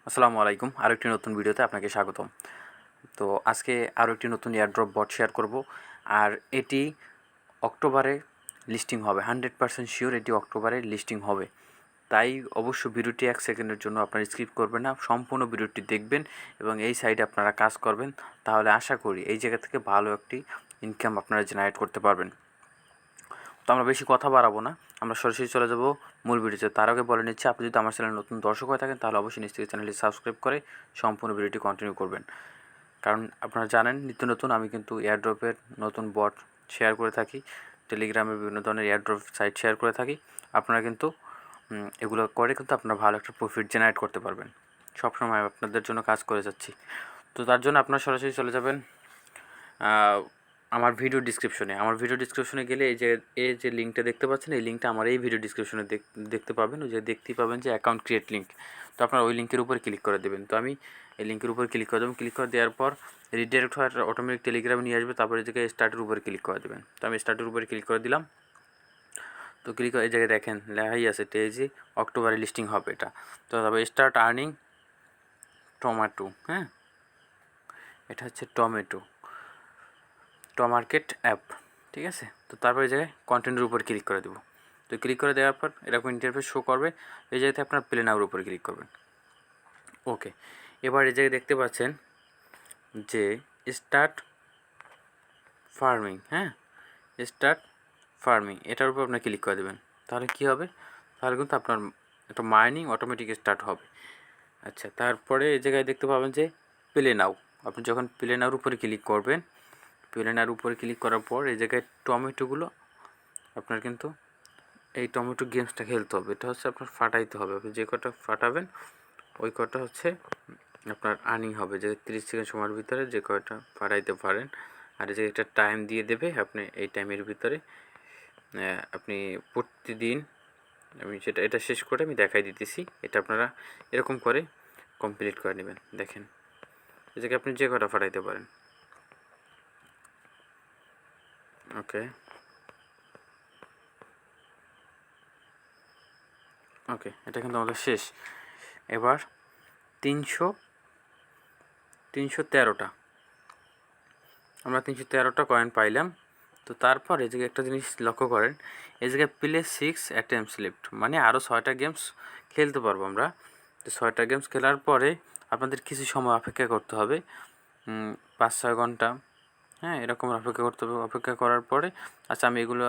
আসসালামু আলাইকুম। আরও একটি নতুন ভিডিওতে আপনাকে স্বাগতম। তো আজকে আরও একটি নতুন এয়ারড্রপ বট শেয়ার করব। আর এটি অক্টোবরে লিস্টিং হবে, 100% শিওর এটি অক্টোবরে লিস্টিং হবে। তাই অবশ্য ভিডিওটি 1 সেকেন্ডের জন্য আপনারা স্কিপ করবেন না, সম্পূর্ণ ভিডিওটি দেখবেন এবং এই সাইডে আপনারা কাজ করবেন। তাহলে আশা করি এই জায়গা থেকে ভালো একটি ইনকাম আপনারা জেনারেট করতে পারবেন। তো আমরা বেশি কথা বাড়াবো না, আমরা সরাসরি চলে যাব মূল ভিডিওতে। তার আগে বলে নিচ্ছি, আপনি যদি আমার চ্যানেলে নতুন দর্শক হয়ে থাকেন তাহলে অবশ্যই নিশ্চয়ই চ্যানেলটি সাবস্ক্রাইব করে সম্পূর্ণ ভিডিওটি কন্টিনিউ করবেন। কারণ আপনারা জানেন নিত্য নতুন আমি কিন্তু এয়ারড্রপের নতুন বট শেয়ার করে থাকি, টেলিগ্রামে বিভিন্ন ধরনের এয়ারড্রপ সাইট শেয়ার করে থাকি। আপনারা কিন্তু এগুলো করে কিন্তু আপনারা ভালো একটা প্রফিট জেনারেট করতে পারবেন। সবসময় আপনাদের জন্য কাজ করে যাচ্ছি। তো তার জন্য আপনারা সরাসরি চলে যাবেন আমার ভিডিও ডিসক্রিপশনে গেলে এই যে লিঙ্কটা দেখতে পাচ্ছেন, এই লিঙ্কটা আমার এই ভিডিও ডিসক্রিপশনে দেখতে পাবেন। ওই যে দেখতেই পাবেন যে অ্যাকাউন্ট ক্রিয়েট লিঙ্ক। তো আপনারা ওই লিঙ্কের উপরে ক্লিক করে দেবেন। তো আমি এই লিঙ্কের উপর ক্লিক করে দেবেন। ক্লিক করে দেওয়ার পর রিডাইরেক্ট হওয়ার অটোমেটিক টেলিগ্রামে নিয়ে আসবে। তারপরে এই জায়গায় স্টার্টের উপরে ক্লিক করে দেবেন। তো আমি স্টার্টের উপরে ক্লিক করে দিলাম। তো ক্লিক করে এই জায়গায় দেখেন লেখাই আছে টেজি অক্টোবরে লিস্টিং হবে এটা। তো তারপরে স্টার্ট আর্নিং টমেটো, হ্যাঁ, এটা হচ্ছে টমার্কেট অ্যাপ, ঠিক আছে। তো তারপরে এই জায়গায় কন্টেন্টের উপর ক্লিক করে দেবো। তো ক্লিক করে দেওয়ার পর এরকম ইন্টারফেস শো করবে। এই জায়গাতে আপনার প্লে নাওর উপরে ক্লিক করবেন। ওকে, এবার এই জায়গায় দেখতে পাচ্ছেন যে স্টার্ট ফার্মিং, হ্যাঁ, স্টার্ট ফার্মিং, এটার উপর আপনি ক্লিক করে দেবেন। তাহলে কী হবে, তাহলে কিন্তু আপনার একটা মাইনিং অটোমেটিক স্টার্ট হবে। আচ্ছা, তারপরে এই জায়গায় দেখতে পাবেন যে প্লে নাও। আপনি যখন প্লে নাওর উপরে ক্লিক করবেন, প্লে নাওর উপরে ক্লিক করার পর এই জায়গায় টমেটোগুলো আপনার কিন্তু এই টমেটো গেমসটা খেলতে হবে। এটা হচ্ছে আপনার ফাটাইতে হবে। আপনি যে কটা ফাটাবেন ওই কটা হচ্ছে আপনার আর্নিং হবে, যে 30 সেকেন্ড সময়ের ভিতরে যে কয়টা ফাটাইতে পারেন। আর যে একটা টাইম দিয়ে দেবে, আপনি এই টাইমের ভিতরে আপনি প্রতিদিন, আমি এটা শেষ করে আমি দেখাই দিতেছি। এটা আপনারা এরকম করে কমপ্লিট করে নেবেন। দেখেন এই জায়গায় আপনি যে কটা ফাটাইতে পারেন। ওকে ওকে, এটা কিন্তু আমাদের শেষ। এবার 313টা আমরা 313টা কয়েন পাইলাম। তো তারপর এই জায়গায় একটা জিনিস লক্ষ্য করেন, এই জায়গায় প্লে 6 অ্যাটেম্পস লেফট, মানে আরও 6টা গেমস খেলতে পারবো আমরা। তো 6টা গেমস খেলার পরে আপনাদের কিছু সময় অপেক্ষা করতে হবে, 5-6 ঘন্টা, হ্যাঁ, এরকম অপেক্ষা করতে হবে। অপেক্ষা করার পরে আচ্ছা আমি এগুলো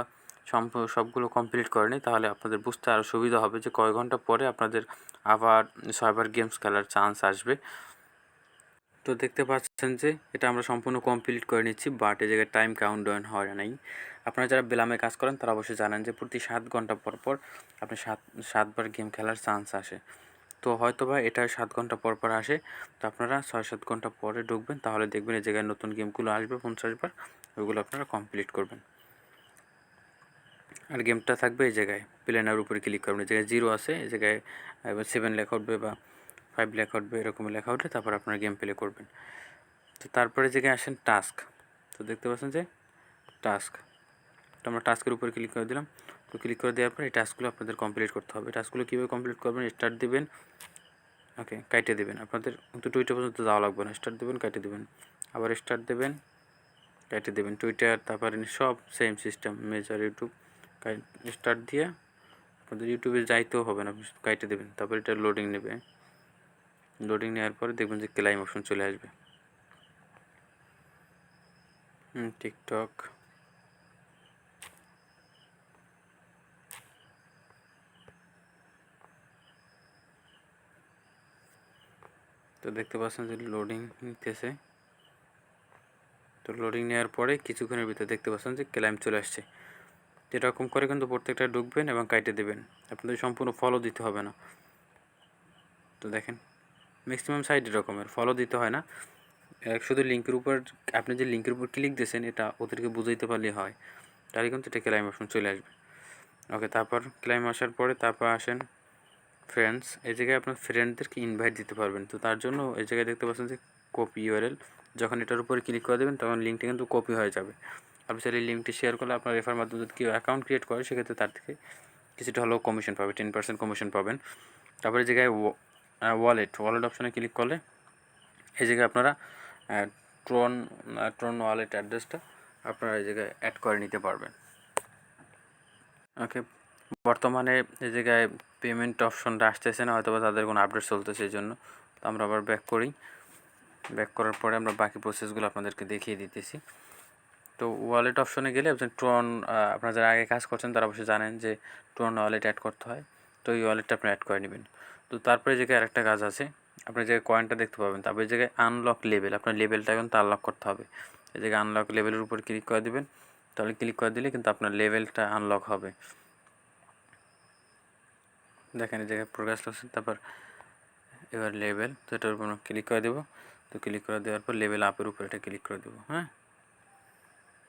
সবগুলো কমপ্লিট করে নিই, তাহলে আপনাদের বুঝতে আরও সুবিধা হবে যে কয় ঘন্টা পরে আপনাদের আবার 6বার গেমস খেলার চান্স আসবে। তো দেখতে পাচ্ছেন যে এটা আমরা সম্পূর্ণ কমপ্লিট করে নিচ্ছি, বাট এই জায়গায় টাইম কাউন্টডাউন হয় নাই। আপনারা যারা বেলামে কাজ করেন তারা অবশ্যই জানেন যে প্রতি 7 ঘন্টা পর পর আপনি সাতবার গেম খেলার চান্স আসে। তো হয়তো বা এটা 7 ঘন্টা পর পর আসে। তো আপনারা 6-7 ঘন্টা পরে ঢুকবেন, তাহলে দেখবেন এই জায়গায় নতুন গেমগুলো আসবে 50 বার, ওইগুলো আপনারা কমপ্লিট করবেন। আর গেমটা থাকবে এই জায়গায় প্লেনার উপরে ক্লিক করবেন, এই জায়গায় 0 আছে, এই জায়গায় 7 লেখা উঠবে বা 5 লেখা উঠবে, এরকম লেখা উঠে তারপর আপনারা গেম প্লে করবেন। তো তারপরে জায়গায় আসেন টাস্ক। তো দেখতে পাচ্ছেন যে টাস্ক, তো আমরা টাস্কের উপরে ক্লিক করে দিলাম। তো ক্লিক করে দেওয়ার পর এই টাস্কগুলো আপনাদের কমপ্লিট করতে হবে। টাস্কগুলো কীভাবে কমপ্লিট করবেন, স্টার্ট দিবেন, ওকে, কাইটে দেবেন। আপনাদের কিন্তু টুইটার পর্যন্ত যাওয়া লাগবে না, স্টার্ট দেবেন, কাইটে দেবেন, আবার স্টার্ট দেবেন, কাইটে দেবেন। টুইটার তারপরে সব same system, measure YouTube start দিয়ে আপনাদের ইউটিউবে যাইতেও হবে না, কাইটে দেবেন। তারপর এটা লোডিং নেবে, লোডিং নেওয়ার পরে দেখবেন যে ক্লাইম অপশন চলে আসবে। টিকটক, তো দেখতে পাচ্ছেন যে লোডিং নিতেছে। তো লোডিং নেওয়ার পরে কিছুক্ষণের ভিতরে দেখতে পাচ্ছেন যে ক্লাইম চলে আসছে। এরকম করে কিন্তু প্রত্যেকটা ঢুকবেন এবং কাইটে দেবেন, আপনাদের সম্পূর্ণ ফলো দিতে হবে না। তো দেখেন ম্যাক্সিমাম সাইড এরকমের ফলো দিতে হয় না, শুধু লিঙ্কের উপর, আপনি যে লিঙ্কের উপর ক্লিক দিয়েছেন এটা ওদেরকে বুঝাইতে পারলেই হয়, তাহলে কিন্তু এটা ক্লাইম অপশন চলে আসবে। ওকে, তারপর ক্লাইম আসার পরে তারপর আসেন ফ্রেন্ডস। এই জায়গায় আপনার ফ্রেন্ডদেরকে ইনভাইট দিতে পারবেন। তো তার জন্য এই জায়গায় দেখতে পাচ্ছেন যে কপি ইউআরএল, যখন এটার উপরে ক্লিক করে দেবেন তখন লিঙ্কটা কিন্তু কপি হয়ে যাবে। আপনি চাইলে লিঙ্কটি শেয়ার করলে আপনার রেফার মাধ্যমে যদি কেউ অ্যাকাউন্ট ক্রিয়েট করে সেক্ষেত্রে তার থেকে কিছুটা হলেও কমিশন পাবে, 10% কমিশন পাবেন। তারপরে এই জায়গায় ওয়ালেট অপশনে ক্লিক করলে এই জায়গায় আপনারা ট্রন ওয়ালেট অ্যাড্রেসটা আপনারা এই জায়গায় অ্যাড করে নিতে পারবেন। ওকে, বর্তমানে এই জায়গায় পেমেন্ট অপশনটা আসতেছে না, হয়তো বা তাদের কোনো আপডেট চলতেছে এই জন্য। তো আমরা আবার ব্যাক করি, ব্যাক করার পরে আমরা বাকি প্রসেসগুলো আপনাদেরকে দেখিয়ে দিতেছি। তো ওয়ালেট অপশনে গেলে আপনি আপনারা যারা আগে কাজ করছেন তারা অবশ্যই জানেন যে ট্রন ওয়ালেট অ্যাড করতে হয়। তো এই ওয়ালেটটা আপনি অ্যাড করে নেবেন। তো তারপরে এই জায়গায় আরেকটা কাজ আছে, আপনি যে কয়েনটা দেখতে পাবেন, তারপরে এই জায়গায় আনলক লেভেল, আপনার লেভেলটা কিন্তু আনলক করতে হবে। এই জায়গায় আনলক লেভেলের উপর ক্লিক করে দেবেন, তাহলে ক্লিক করে দিলে কিন্তু আপনার লেভেলটা আনলক হবে। দেখেন এই জায়গায় প্রোগ্রেস করছেন, তারপর এবার লেভেল, তো এটার উপর ক্লিক করে দেবো। তো ক্লিক করে দেওয়ার পর লেভেল আপের উপর এটা ক্লিক করে দেবো। হ্যাঁ,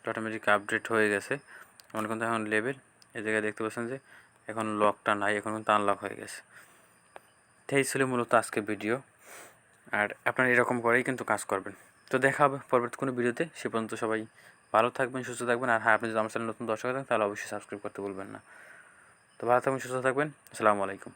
অটোমেটিক আপডেট হয়ে গেছে। আমার কিন্তু এখন লেভেল এই জায়গায় দেখতে পাচ্ছেন যে এখন লকটা নাই, এখন কিন্তু আনলক হয়ে গেছে। এই ছিল মূলত আজকের ভিডিও, আর আপনারা এরকম করেই কিন্তু কাজ করবেন। তো দেখা হবে পরবর্তী কোনো ভিডিওতে। সে পর্যন্ত সবাই ভালো থাকবেন, সুস্থ থাকবেন। আর হ্যাঁ, আপনি যদি আমার চ্যানেল নতুন দর্শক থাকেন তাহলে অবশ্যই সাবস্ক্রাইব করতে ভুলবেন না। তো ভালো থাকবেন, সুস্থ থাকবেন। আসসালামু আলাইকুম।